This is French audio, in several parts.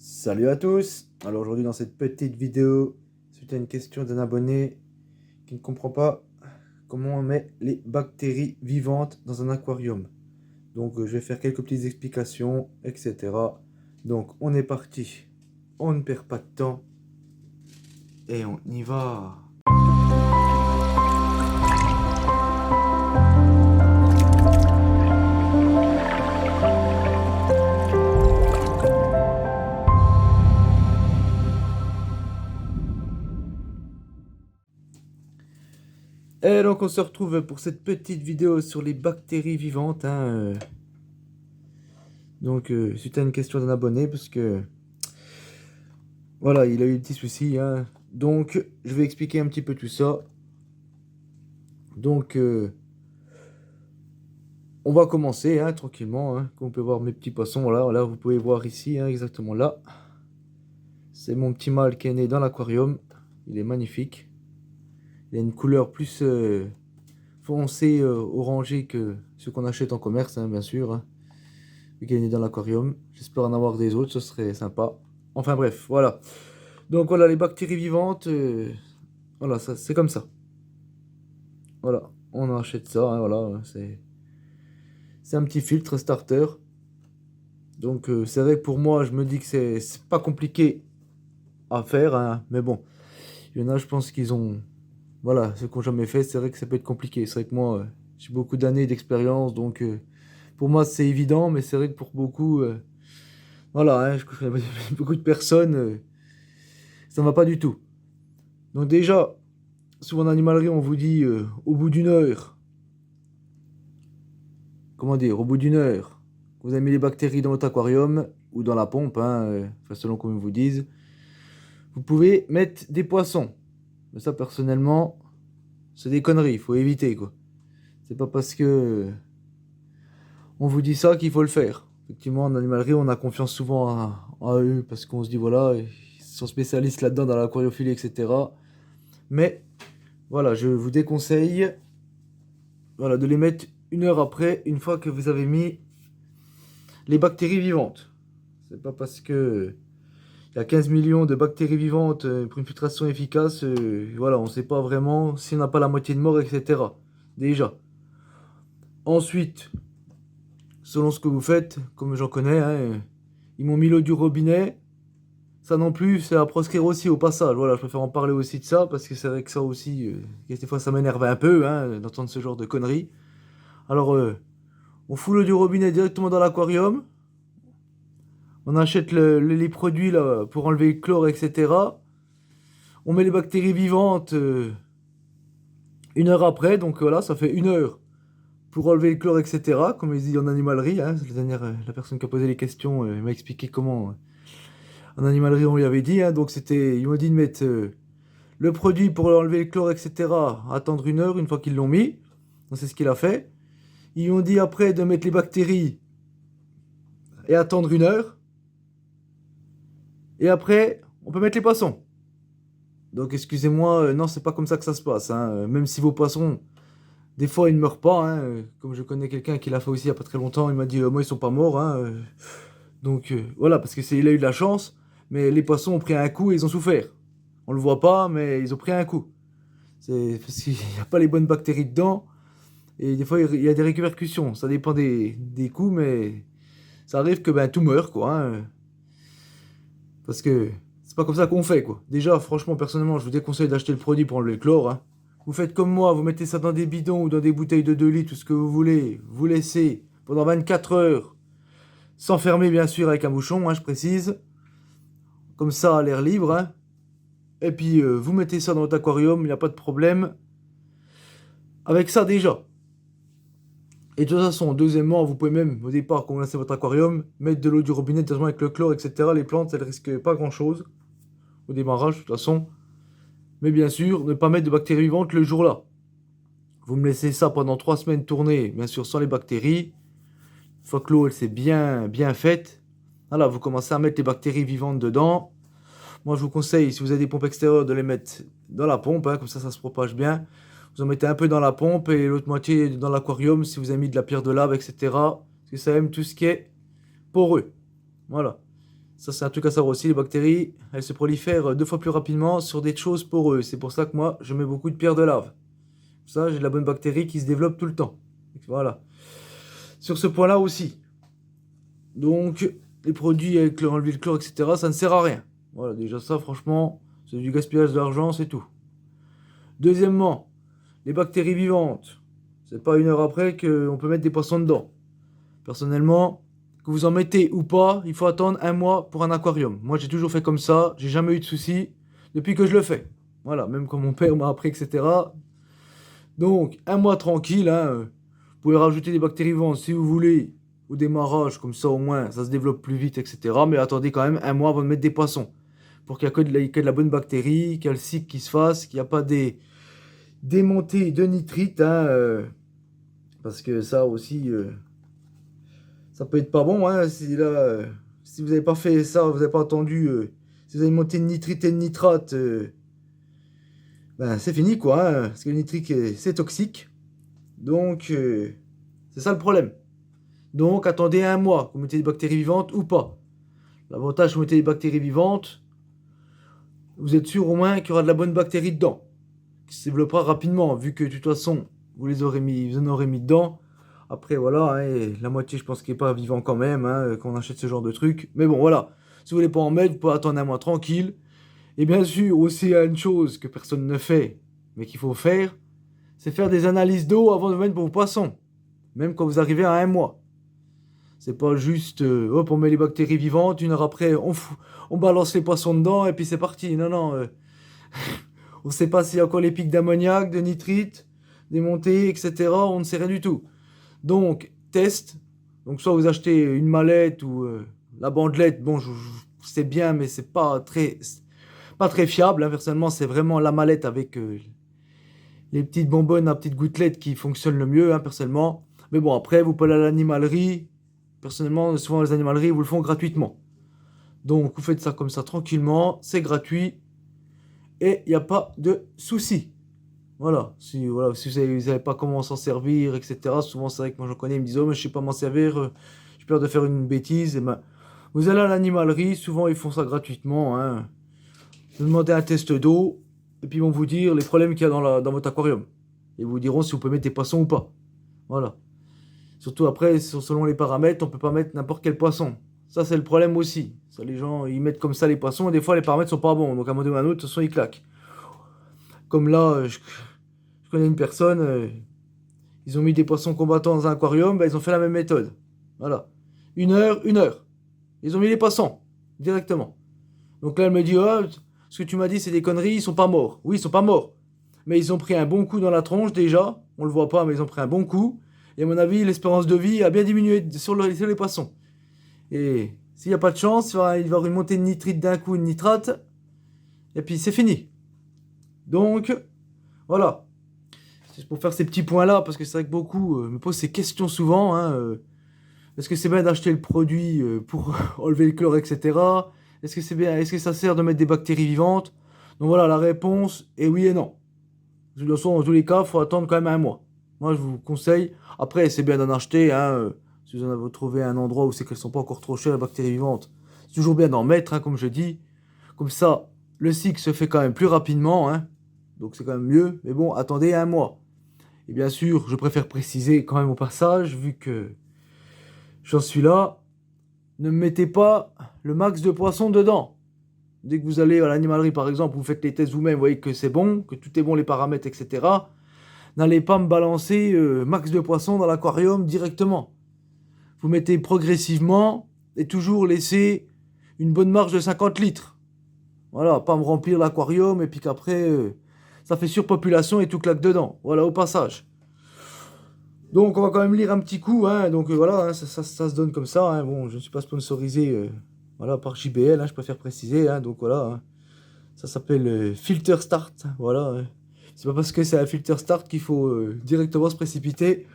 Salut à tous. Alors aujourd'hui dans cette petite vidéo, suite à une question d'un abonné qui ne comprend pas comment on met les bactéries vivantes dans un aquarium. Donc je vais faire quelques petites explications, etc. Donc on est parti, on ne perd pas de temps et on y va. Et donc on se retrouve pour cette petite vidéo sur les bactéries vivantes. Donc suite à une question d'un abonné parce que voilà, il a eu des petits soucis. Donc je vais expliquer un petit peu tout ça. Donc on va commencer tranquillement. Comme on peut voir mes petits poissons là, là vous pouvez voir ici exactement là. C'est mon petit mâle qui est né dans l'aquarium. Il est magnifique. Il a une couleur plus foncée, orangée que ce qu'on achète en commerce, bien sûr. Vu qu'il est né dans l'aquarium. J'espère en avoir des autres, ce serait sympa. Enfin bref, voilà. Donc voilà, les bactéries vivantes, voilà, c'est comme ça. Voilà, on achète ça, voilà, c'est un petit filtre starter. Donc c'est vrai que pour moi, je me dis que c'est pas compliqué à faire, mais bon, il y en a, je pense qu'ils ont, voilà, ceux qui n'ont jamais fait, c'est vrai que ça peut être compliqué. C'est vrai que moi, j'ai beaucoup d'années d'expérience, donc pour moi, c'est évident, mais c'est vrai que pour beaucoup, voilà, je connais beaucoup de personnes, ça ne va pas du tout. Donc déjà, souvent en animalerie, on vous dit au bout d'une heure, comment dire, au bout d'une heure, vous avez mis les bactéries dans votre aquarium ou dans la pompe, enfin, selon comme ils vous disent, vous pouvez mettre des poissons. Mais ça, personnellement, c'est des conneries, il faut éviter, quoi. C'est pas parce que on vous dit ça qu'il faut le faire. Effectivement, en animalerie, on a confiance souvent à eux parce qu'on se dit, voilà, ils sont spécialistes là-dedans, dans l'aquariophilie, etc. Mais, voilà, je vous déconseille, voilà, de les mettre une heure après, une fois que vous avez mis les bactéries vivantes. C'est pas parce que il y a 15 millions de bactéries vivantes pour une filtration efficace, voilà, on ne sait pas vraiment si on n'a pas la moitié de mort, etc. Déjà. Ensuite, selon ce que vous faites, comme j'en connais, ils m'ont mis l'eau du robinet. Ça non plus, c'est à proscrire aussi au passage. Voilà, je préfère en parler aussi de ça, parce que c'est vrai que ça aussi, des fois ça m'énerve un peu d'entendre ce genre de conneries. Alors, on fout l'eau du robinet directement dans l'aquarium. On achète les produits là, pour enlever le chlore, etc. On met les bactéries vivantes une heure après, donc voilà, ça fait une heure pour enlever le chlore, etc. Comme il dit en animalerie, la personne qui a posé les questions m'a expliqué comment en animalerie on lui avait dit. Donc c'était, ils m'ont dit de mettre le produit pour enlever le chlore, etc. Attendre une heure une fois qu'ils l'ont mis. Donc c'est ce qu'il a fait. Ils ont dit après de mettre les bactéries et attendre une heure. Et après, on peut mettre les poissons. Donc excusez-moi, non, c'est pas comme ça que ça se passe. Même si vos poissons, des fois, ils ne meurent pas. Comme je connais quelqu'un qui l'a fait aussi il y a pas très longtemps, il m'a dit, moi, ils sont pas morts. Donc voilà, parce que il a eu de la chance. Mais les poissons ont pris un coup et ils ont souffert. On le voit pas, mais ils ont pris un coup. C'est parce qu'il n'y a pas les bonnes bactéries dedans. Et des fois, il y a des répercussions. Ça dépend des coups, mais ça arrive que ben, tout meurt, quoi. Parce que c'est pas comme ça qu'on fait, quoi. Déjà, franchement, personnellement, je vous déconseille d'acheter le produit pour enlever le chlore. Vous faites comme moi, vous mettez ça dans des bidons ou dans des bouteilles de 2 litres, tout ce que vous voulez. Vous laissez pendant 24 heures, sans fermer bien sûr avec un bouchon, je précise. Comme ça, à l'air libre. Et puis, vous mettez ça dans votre aquarium, il n'y a pas de problème. Avec ça déjà. Et de toute façon, deuxièmement, vous pouvez même, au départ, quand vous lancez votre aquarium, mettre de l'eau du robinet directement avec le chlore, etc. Les plantes, elles risquent pas grand-chose au démarrage, de toute façon. Mais bien sûr, ne pas mettre de bactéries vivantes le jour-là. Vous me laissez ça pendant 3 semaines tourner, bien sûr, sans les bactéries. Une fois que l'eau, elle s'est bien faite, voilà, vous commencez à mettre les bactéries vivantes dedans. Moi, je vous conseille, si vous avez des pompes extérieures, de les mettre dans la pompe, comme ça se propage bien. Vous en mettez un peu dans la pompe et l'autre moitié dans l'aquarium si vous avez mis de la pierre de lave, etc. Parce que ça aime tout ce qui est poreux. Voilà. Ça, c'est un truc à savoir aussi. Les bactéries, elles se prolifèrent 2 fois plus rapidement sur des choses poreuses. C'est pour ça que moi, je mets beaucoup de pierres de lave. Ça, j'ai de la bonne bactérie qui se développe tout le temps. Voilà. Sur ce point-là aussi. Donc, les produits avec enlever le chlore, etc., ça ne sert à rien. Voilà, déjà ça, franchement, c'est du gaspillage d'argent, c'est tout. Deuxièmement, les bactéries vivantes. C'est pas 1 heure après qu'on peut mettre des poissons dedans. Personnellement, que vous en mettez ou pas, il faut attendre 1 mois pour un aquarium. Moi, j'ai toujours fait comme ça, j'ai jamais eu de soucis depuis que je le fais. Voilà, même quand mon père m'a appris, etc. Donc, 1 mois tranquille, hein, vous pouvez rajouter des bactéries vivantes si vous voulez au démarrage, comme ça au moins ça se développe plus vite, etc. Mais attendez quand même 1 mois avant de mettre des poissons. Pour qu'il y ait que de la bonne bactérie, qu'il y ait le cycle qui se fasse, qu'il n'y a pas des montées de nitrite, hein, parce que ça aussi, ça peut être pas bon, hein, si là, si vous n'avez pas fait ça, vous n'avez pas attendu, si vous avez monté de nitrite et de nitrate, ben c'est fini quoi, hein, parce que le nitrique c'est toxique. Donc c'est ça le problème. Donc attendez 1 mois, vous mettez des bactéries vivantes ou pas. L'avantage, vous mettez des bactéries vivantes, vous êtes sûr au moins qu'il y aura de la bonne bactérie dedans, qui se développera rapidement, vu que de toute façon, vous en aurez mis dedans. Après, voilà, hein, et la moitié, je pense qu'il n'est pas vivant quand même, hein, quand on achète ce genre de truc. Mais bon, voilà. Si vous voulez pas en mettre, vous pouvez attendre 1 mois tranquille. Et bien sûr, aussi, il y a une chose que personne ne fait, mais qu'il faut faire, c'est faire des analyses d'eau avant de mettre pour vos poissons. Même quand vous arrivez à 1 mois. C'est pas juste, hop, on met les bactéries vivantes, 1 heure après, on balance les poissons dedans, et puis c'est parti. Non, non, on ne sait pas s'il y a encore les pics d'ammoniac, de nitrite, des montées, etc. On ne sait rien du tout. Donc, test. Donc, soit vous achetez une mallette ou la bandelette. Bon, c'est bien, mais c'est pas très fiable, hein. Personnellement, c'est vraiment la mallette avec les petites bonbonnes à petites gouttelettes qui fonctionnent le mieux, hein, personnellement. Mais bon, après, vous pouvez aller à l'animalerie. Personnellement, souvent les animaleries vous le font gratuitement. Donc, vous faites ça comme ça tranquillement. C'est gratuit. Et il n'y a pas de souci. Voilà, si vous savez pas comment s'en servir, etc. Souvent, c'est vrai que moi, je connais, ils me disent, oh, mais je sais pas m'en servir, j'ai peur de faire une bêtise. Et ben, vous allez à l'animalerie, souvent, ils font ça gratuitement, hein. Vous demandez un test d'eau, et puis ils vont vous dire les problèmes qu'il y a dans votre aquarium. Et ils vous diront si vous pouvez mettre des poissons ou pas. Voilà. Surtout après, selon les paramètres, on peut pas mettre n'importe quel poisson. Ça, c'est le problème aussi. Ça, les gens, ils mettent comme ça les poissons, et des fois, les paramètres sont pas bons. Donc, à un moment donné ou à un autre, de toute façon, ils claquent. Comme là, je connais une personne, ils ont mis des poissons combattants dans un aquarium, bah, ils ont fait la même méthode. Voilà. 1 heure, 1 heure. Ils ont mis les poissons, directement. Donc là, elle me dit, oh, ce que tu m'as dit, c'est des conneries, ils sont pas morts. Oui, ils sont pas morts. Mais ils ont pris un bon coup dans la tronche déjà. On le voit pas, mais ils ont pris un bon coup. Et à mon avis, l'espérance de vie a bien diminué sur les poissons. Et s'il n'y a pas de chance, il va y avoir une montée de nitrite d'un coup, une nitrate. Et puis c'est fini. Donc, voilà. C'est pour faire ces petits points-là, parce que c'est vrai que beaucoup me posent ces questions souvent, hein, est-ce que c'est bien d'acheter le produit pour enlever le chlore, etc. Est-ce que c'est bien, est-ce que ça sert de mettre des bactéries vivantes? Donc voilà, la réponse est oui et non. De toute façon, dans tous les cas, il faut attendre quand même 1 mois. Moi, je vous conseille. Après, c'est bien d'en acheter, hein, si vous en avez trouvé un endroit où c'est qu'elles sont pas encore trop chères, les bactéries vivantes. C'est toujours bien d'en mettre, hein, comme je dis. Comme ça, le cycle se fait quand même plus rapidement, hein. Donc c'est quand même mieux. Mais bon, attendez 1 mois. Et bien sûr, je préfère préciser quand même au passage, vu que j'en suis là, ne mettez pas le max de poissons dedans. Dès que vous allez à l'animalerie par exemple, vous faites les tests vous-même, vous voyez que c'est bon, que tout est bon, les paramètres, etc. N'allez pas me balancer max de poissons dans l'aquarium directement. Vous mettez progressivement et toujours laisser une bonne marge de 50 litres. Voilà, pas me remplir l'aquarium et puis qu'après, ça fait surpopulation et tout claque dedans. Voilà, au passage. Donc on va quand même lire un petit coup, hein. Donc voilà, hein, ça se donne comme ça, hein. Bon, je ne suis pas sponsorisé voilà, par JBL, hein, je préfère préciser, hein. Donc voilà, hein. Ça s'appelle Filter Start, voilà, hein. C'est pas parce que c'est un Filter Start qu'il faut directement se précipiter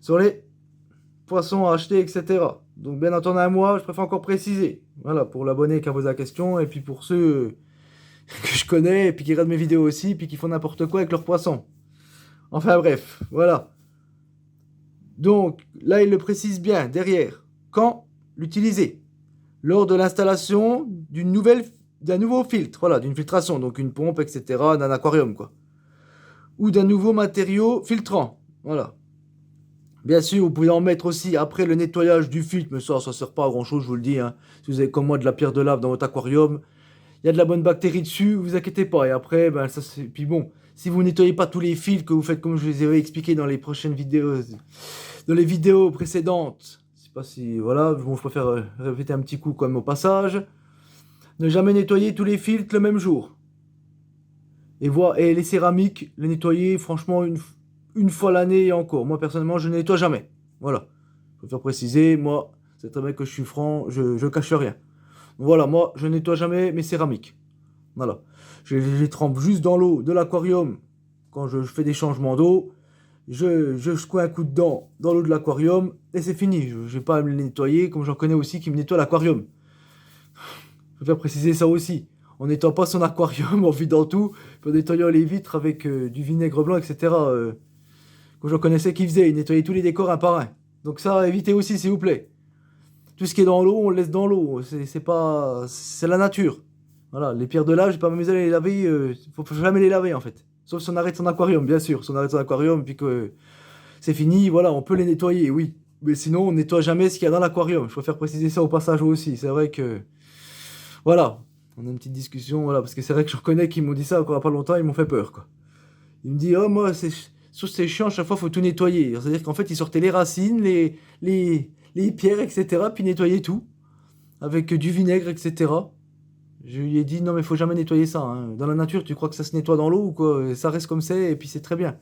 sur les poissons à acheter, etc. Donc bien entendu à moi, je préfère encore préciser. Voilà, pour l'abonné qui a posé la question, et puis pour ceux que je connais, et puis qui regardent mes vidéos aussi, puis qui font n'importe quoi avec leurs poissons. Enfin bref, voilà. Donc, là, il le précise bien, derrière. Quand l'utiliser. lors de l'installation d'un nouveau filtre, voilà, d'une filtration, donc une pompe, etc., d'un aquarium, quoi. Ou d'un nouveau matériau filtrant, voilà. Bien sûr, vous pouvez en mettre aussi après le nettoyage du filtre, mais ça sert pas à grand chose, je vous le dis, hein. Si vous avez comme moi de la pierre de lave dans votre aquarium, il y a de la bonne bactérie dessus, vous inquiétez pas. Et après, ben ça c'est. Puis bon, si vous nettoyez pas tous les fils que vous faites comme je les ai expliqué dans les prochaines vidéos, dans les vidéos précédentes, je sais pas si voilà, bon, je préfère répéter un petit coup comme au passage. Ne jamais nettoyer tous les filtres le même jour. Et les céramiques, les nettoyer franchement une fois l'année et encore. Moi personnellement, je ne nettoie jamais. Voilà. Je préfère préciser, moi, c'est très bien que je suis franc, je cache rien. Voilà, moi, je nettoie jamais mes céramiques. Voilà. Je les trempe juste dans l'eau de l'aquarium quand je fais des changements d'eau. Je secoue un coup dedans dans l'eau de l'aquarium et c'est fini. Je vais pas à me les nettoyer comme j'en connais aussi qui me nettoient l'aquarium. Je préfère préciser ça aussi. En nettoie pas son aquarium en vidant tout, en nettoyant les vitres avec du vinaigre blanc, etc. Comme j'en connaissais qui faisaient, ils nettoyaient tous les décors un par un. Donc ça, évitez aussi s'il vous plaît. Tout ce qui est dans l'eau, on le laisse dans l'eau. C'est pas, c'est la nature. Voilà, les pierres de lave, j'ai pas m'amuser à les laver. Faut jamais les laver en fait. Sauf si on arrête son aquarium, bien sûr. Si on arrête son aquarium, puis que c'est fini, voilà, on peut les nettoyer, oui. Mais sinon, on nettoie jamais ce qu'il y a dans l'aquarium. Je préfère préciser ça au passage aussi. C'est vrai que, voilà, on a une petite discussion, voilà, parce que c'est vrai que je reconnais qu'ils m'ont dit ça encore il y a pas longtemps, ils m'ont fait peur, quoi. Ils me disent, oh, moi, c'est chiant, à chaque fois, faut tout nettoyer. C'est-à-dire qu'en fait, ils sortaient les racines, les pierres, etc., puis nettoyaient tout, avec du vinaigre, etc. Je lui ai dit, non, mais faut jamais nettoyer ça, hein. Dans la nature, tu crois que ça se nettoie dans l'eau ou quoi? Ça reste comme c'est, et puis c'est très bien.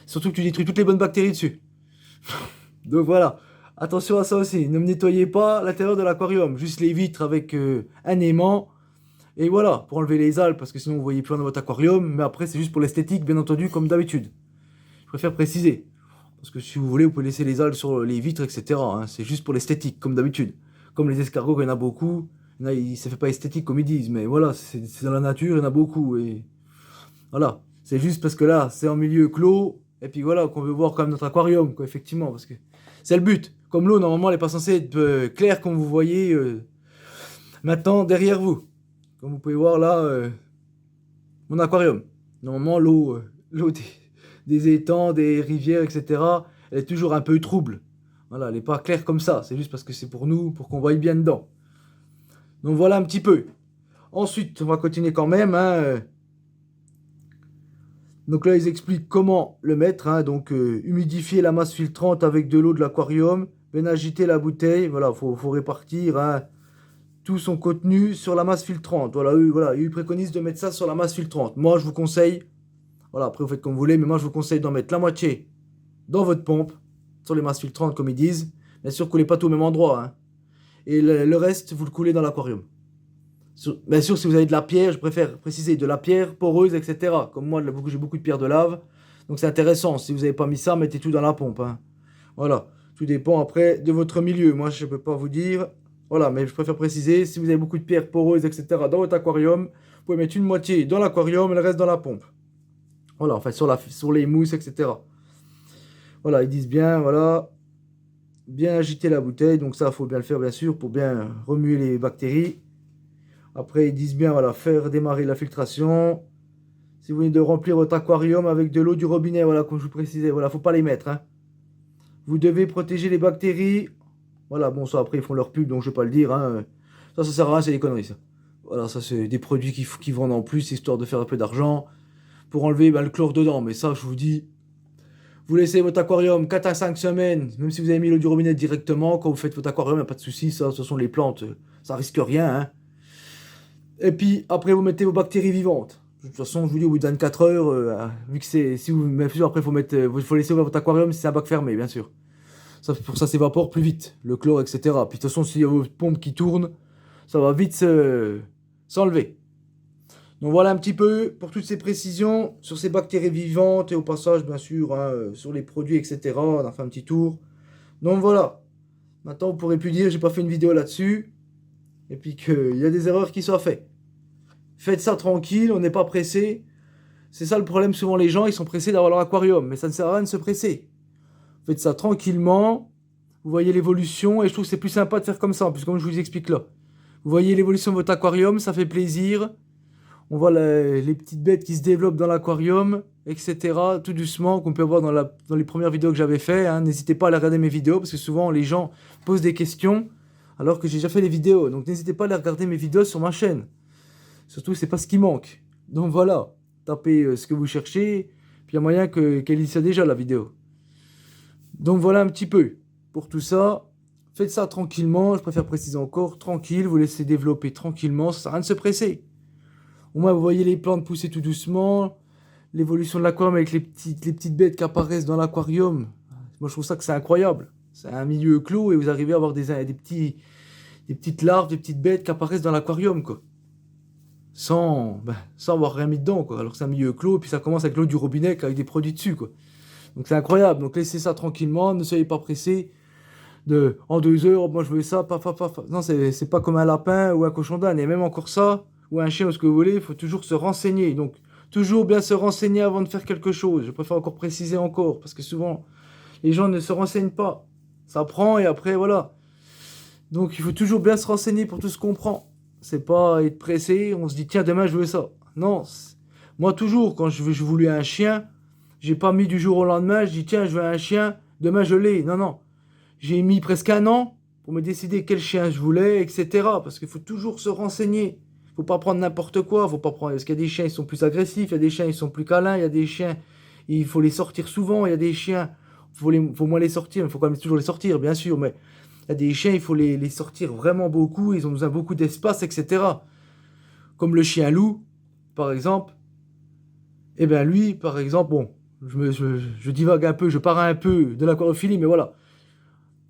Surtout que tu détruis toutes les bonnes bactéries dessus. Donc voilà. Attention à ça aussi. Ne me nettoyez pas l'intérieur de l'aquarium. Juste les vitres avec un aimant. Et voilà, pour enlever les algues, parce que sinon vous voyez plus rien dans votre aquarium. Mais après, c'est juste pour l'esthétique, bien entendu, comme d'habitude. Je préfère préciser. Parce que si vous voulez, vous pouvez laisser les algues sur les vitres, etc., hein. C'est juste pour l'esthétique, comme d'habitude. Comme les escargots, il y en a beaucoup. Là, ça fait pas esthétique comme ils disent, mais voilà, c'est dans la nature, il y en a beaucoup. Et voilà, c'est juste parce que là, c'est en milieu clos. Et puis voilà, qu'on veut voir quand même notre aquarium, quoi, effectivement. Parce que c'est le but. Comme l'eau, normalement, elle n'est pas censée être claire comme vous voyez maintenant derrière vous. Comme vous pouvez voir là, mon aquarium. Normalement, l'eau des étangs, des rivières, etc., elle est toujours un peu trouble. Voilà, elle n'est pas claire comme ça. C'est juste parce que c'est pour nous, pour qu'on voie bien dedans. Donc voilà un petit peu. Ensuite, on va continuer quand même, hein. Donc là, ils expliquent comment le mettre, hein. Donc, humidifier la masse filtrante avec de l'eau de l'aquarium, bien agiter la bouteille. Voilà, faut répartir, hein, tout son contenu sur la masse filtrante. Voilà, ils préconisent de mettre ça sur la masse filtrante. Moi, je vous conseille, voilà, après vous faites comme vous voulez, mais moi, je vous conseille d'en mettre la moitié dans votre pompe, sur les masses filtrantes, comme ils disent. Bien sûr, coulez pas tout au même endroit, hein. Et le reste, vous le coulez dans l'aquarium. Bien sûr, si vous avez de la pierre, je préfère préciser de la pierre poreuse, etc. Comme moi, j'ai beaucoup de pierres de lave. Donc c'est intéressant. Si vous n'avez pas mis ça, mettez tout dans la pompe, hein. Voilà. Tout dépend après de votre milieu. Moi, je ne peux pas vous dire. Voilà, mais je préfère préciser, si vous avez beaucoup de pierres poreuses, etc. dans votre aquarium, vous pouvez mettre une moitié dans l'aquarium et le reste dans la pompe. Voilà, enfin sur les mousses, etc. Voilà, ils disent bien, voilà, bien agiter la bouteille. Donc ça, il faut bien le faire, bien sûr, pour bien remuer les bactéries. Après, ils disent bien, voilà, faire démarrer la filtration. Si vous venez de remplir votre aquarium avec de l'eau du robinet, voilà, comme je vous précisais, voilà, faut pas les mettre, hein. Vous devez protéger les bactéries. Voilà, bon, ça, après, ils font leur pub, donc je vais pas le dire, hein. Ça sert à rien, c'est des conneries, ça. Voilà, ça, c'est des produits qui vendent en plus, histoire de faire un peu d'argent, pour enlever le chlore dedans. Mais ça, je vous dis, vous laissez votre aquarium 4 à 5 semaines, même si vous avez mis l'eau du robinet directement, quand vous faites votre aquarium, il n'y a pas de souci, ça, ce sont les plantes, ça risque rien, hein. Et puis après, vous mettez vos bactéries vivantes. De toute façon, je vous dis, au bout de 24 heures, vu que c'est. Si vous mettez après, faut laisser ouvrir votre aquarium si c'est un bac fermé, bien sûr. Ça, pour ça s'évapore plus vite, le chlore, etc. Puis de toute façon, s'il y a votre pompe qui tourne, ça va vite s'enlever. Donc voilà un petit peu pour toutes ces précisions sur ces bactéries vivantes et au passage, bien sûr, hein, sur les produits, etc. On a fait un petit tour. Donc voilà. Maintenant, vous pourrez plus dire, j'ai pas fait une vidéo là-dessus. Et puis qu'il y a des erreurs qui sont faites. Faites ça tranquille, on n'est pas pressé. C'est ça le problème, souvent les gens, ils sont pressés d'avoir leur aquarium. Mais ça ne sert à rien de se presser. Faites ça tranquillement. Vous voyez l'évolution et je trouve que c'est plus sympa de faire comme ça, en plus comme je vous explique là. Vous voyez l'évolution de votre aquarium, ça fait plaisir. On voit les petites bêtes qui se développent dans l'aquarium, etc. Tout doucement, qu'on peut voir dans les premières vidéos que j'avais fait. Hein. N'hésitez pas à aller regarder mes vidéos, parce que souvent les gens posent des questions, alors que j'ai déjà fait les vidéos. Donc n'hésitez pas à aller regarder mes vidéos sur ma chaîne. Surtout, c'est pas ce qui manque. Donc voilà, tapez ce que vous cherchez, puis il y a moyen qu'elle y soit déjà la vidéo. Donc voilà un petit peu pour tout ça. Faites ça tranquillement, je préfère préciser encore, tranquille, vous laissez développer tranquillement, ça sert à rien de se presser. Au moins vous voyez les plantes pousser tout doucement, l'évolution de l'aquarium avec les petites bêtes qui apparaissent dans l'aquarium. Moi je trouve ça que c'est incroyable. C'est un milieu clos et vous arrivez à avoir des petites larves, des petites bêtes qui apparaissent dans l'aquarium quoi. Sans avoir rien mis dedans quoi. Alors que c'est un milieu clos et puis ça commence avec l'eau du robinet avec des produits dessus quoi. Donc c'est incroyable, donc laissez ça tranquillement, ne soyez pas pressés. En 2 heures, moi je veux ça, paf. Non, c'est pas comme un lapin ou un cochon d'âne, et même encore ça, ou un chien ou ce que vous voulez, il faut toujours se renseigner. Donc, toujours bien se renseigner avant de faire quelque chose. Je préfère encore préciser encore, parce que souvent, les gens ne se renseignent pas. Ça prend et après, voilà. Donc, il faut toujours bien se renseigner pour tout ce qu'on prend. C'est pas être pressé, on se dit, tiens, demain je veux ça. Non, moi toujours, quand je voulais un chien, j'ai pas mis du jour au lendemain, je dis, tiens, je veux un chien, demain je l'ai. Non. J'ai mis presque un an pour me décider quel chien je voulais, etc. Parce qu'il faut toujours se renseigner. Il ne faut pas prendre n'importe quoi. Faut pas prendre... Parce qu'il y a des chiens, ils sont plus agressifs. Il y a des chiens, ils sont plus câlins. Il y a des chiens, il faut les sortir souvent. Il y a des chiens, faut moins les sortir. Il faut quand même toujours les sortir, bien sûr. Mais il y a des chiens, il faut les sortir vraiment beaucoup. Ils ont besoin de beaucoup d'espace, etc. Comme le chien loup, par exemple. Eh bien lui, par exemple, bon, je divague un peu, je pars un peu de l'aquariophilie, mais voilà.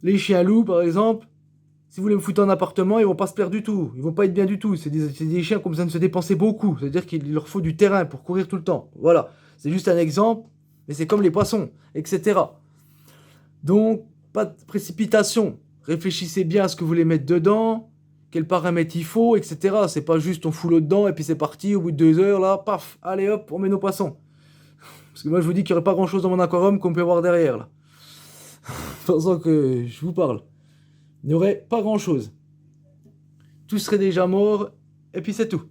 Les chiens loups, par exemple, si vous voulez me foutre en appartement, ils vont pas se plaire du tout. Ils vont pas être bien du tout. C'est des chiens qui ont besoin de se dépenser beaucoup. C'est-à-dire qu'il leur faut du terrain pour courir tout le temps. Voilà. C'est juste un exemple, mais c'est comme les poissons, etc. Donc, pas de précipitation. Réfléchissez bien à ce que vous voulez mettre dedans, quels paramètres il faut, etc. C'est pas juste on fout l'eau dedans et puis c'est parti. Au bout de 2 heures, là, paf, allez hop, on met nos poissons. Parce que moi, je vous dis qu'il n'y aurait pas grand-chose dans mon aquarium qu'on peut voir derrière, là. Pensant que je vous parle. Il n'y aurait pas grand chose. Tout serait déjà mort, et puis c'est tout.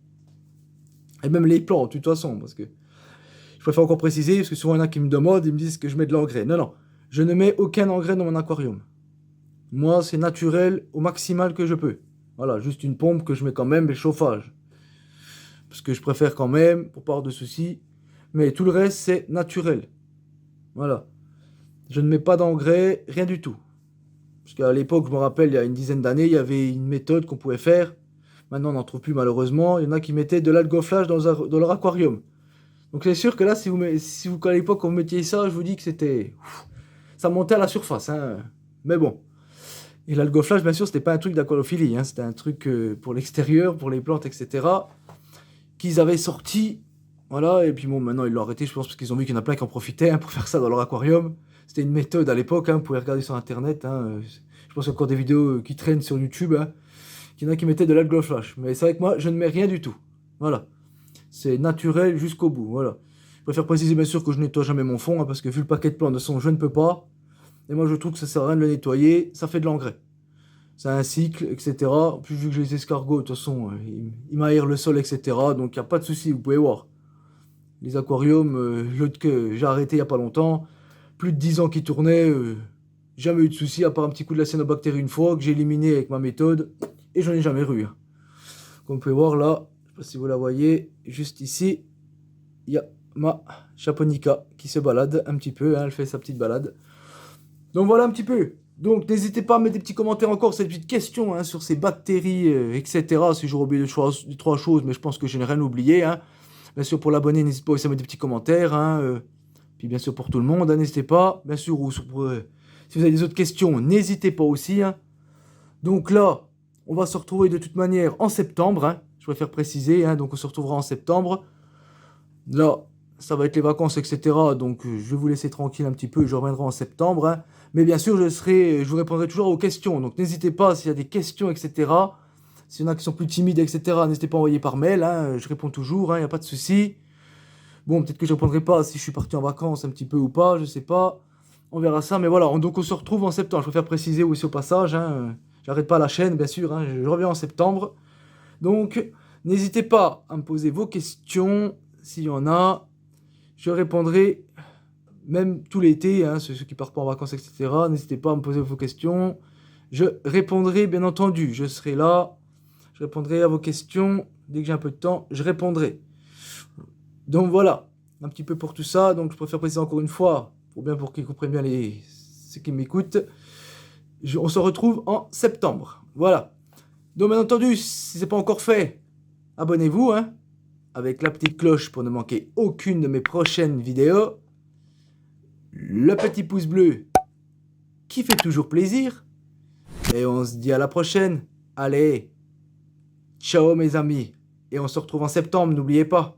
Et même les plantes, de toute façon, parce que je préfère encore préciser, parce que souvent il y en a qui me demandent, ils me disent que je mets de l'engrais. Non, je ne mets aucun engrais dans mon aquarium. Moi, c'est naturel au maximal que je peux. Voilà, juste une pompe que je mets quand même, et le chauffage. Parce que je préfère quand même, pour pas avoir de soucis. Mais tout le reste, c'est naturel. Voilà. Je ne mets pas d'engrais, rien du tout. Parce qu'à l'époque, je me rappelle, il y a une dizaine d'années, il y avait une méthode qu'on pouvait faire. Maintenant, on n'en trouve plus malheureusement. Il y en a qui mettaient de l'algoflage dans leur aquarium. Donc c'est sûr que là, si vous à l'époque, quand vous mettiez ça, je vous dis que c'était... Ça montait à la surface. Hein. Mais bon. Et l'algoflage, bien sûr, c'était pas un truc d'aquariophilie. Hein. C'était un truc pour l'extérieur, pour les plantes, etc. Qu'ils avaient sorti. Voilà. Et puis bon, maintenant, ils l'ont arrêté, je pense, parce qu'ils ont vu qu'il y en a plein qui en profitaient hein, pour faire ça dans leur aquarium. C'était une méthode à l'époque, hein, vous pouvez regarder sur internet. Hein, je pense qu'il y a encore des vidéos qui traînent sur YouTube. Hein, qu'il y en a qui mettaient de l'algoflash. Mais c'est vrai que moi, je ne mets rien du tout. Voilà. C'est naturel jusqu'au bout. Voilà. Je préfère préciser bien sûr que je nettoie jamais mon fond, hein, parce que vu le paquet de plantes de son, je ne peux pas. Et moi, je trouve que ça sert à rien de le nettoyer. Ça fait de l'engrais. C'est un cycle, etc. Puis vu que j'ai les escargots, de toute façon, ils m'aèrent le sol, etc. Donc il n'y a pas de souci, vous pouvez voir. Les aquariums, l'autre que j'ai arrêté il n'y a pas longtemps. Plus de 10 ans qui tournait, jamais eu de soucis, à part un petit coup de la cyanobactérie une fois, que j'ai éliminé avec ma méthode, et j'en ai jamais eu. Hein. Comme vous pouvez voir là, je sais pas si vous la voyez, juste ici, il y a ma japonica qui se balade un petit peu, hein, elle fait sa petite balade. Donc voilà un petit peu. Donc n'hésitez pas à mettre des petits commentaires encore, ces petites questions hein, sur ces bactéries, etc. Si j'aurais oublié de 3 choses, mais je pense que je n'ai rien oublié. Hein. Bien sûr, pour l'abonner, n'hésitez pas aussi à mettre des petits commentaires. Hein, puis bien sûr pour tout le monde, hein, n'hésitez pas. Bien sûr, si vous avez des autres questions, n'hésitez pas aussi. Hein. Donc là, on va se retrouver de toute manière en septembre. Hein, je préfère préciser, hein, donc on se retrouvera en septembre. Là, ça va être les vacances, etc. Donc je vais vous laisser tranquille un petit peu, je reviendrai en septembre. Hein. Mais bien sûr, je vous répondrai toujours aux questions. Donc n'hésitez pas, s'il y a des questions, etc. S'il y en a qui sont plus timides, etc., n'hésitez pas à envoyer par mail. Hein, je réponds toujours, il n'y a pas de souci. Bon, peut-être que je répondrai pas si je suis parti en vacances un petit peu ou pas, je sais pas. On verra ça, mais voilà. Donc on se retrouve en septembre. Je préfère préciser aussi au passage. Hein, j'arrête pas la chaîne, bien sûr. Hein, je reviens en septembre. Donc, n'hésitez pas à me poser vos questions, s'il y en a. Je répondrai, même tout l'été, hein, ceux qui partent pas en vacances, etc. N'hésitez pas à me poser vos questions. Je répondrai, bien entendu. Je serai là. Je répondrai à vos questions. Dès que j'ai un peu de temps, je répondrai. Donc voilà, un petit peu pour tout ça. Donc je préfère préciser encore une fois, pour qu'ils comprennent bien ceux qui m'écoutent. On se retrouve en septembre. Voilà. Donc bien entendu, si c'est pas encore fait, abonnez-vous, hein, avec la petite cloche pour ne manquer aucune de mes prochaines vidéos. Le petit pouce bleu qui fait toujours plaisir. Et on se dit à la prochaine. Allez, ciao mes amis. Et on se retrouve en septembre, n'oubliez pas.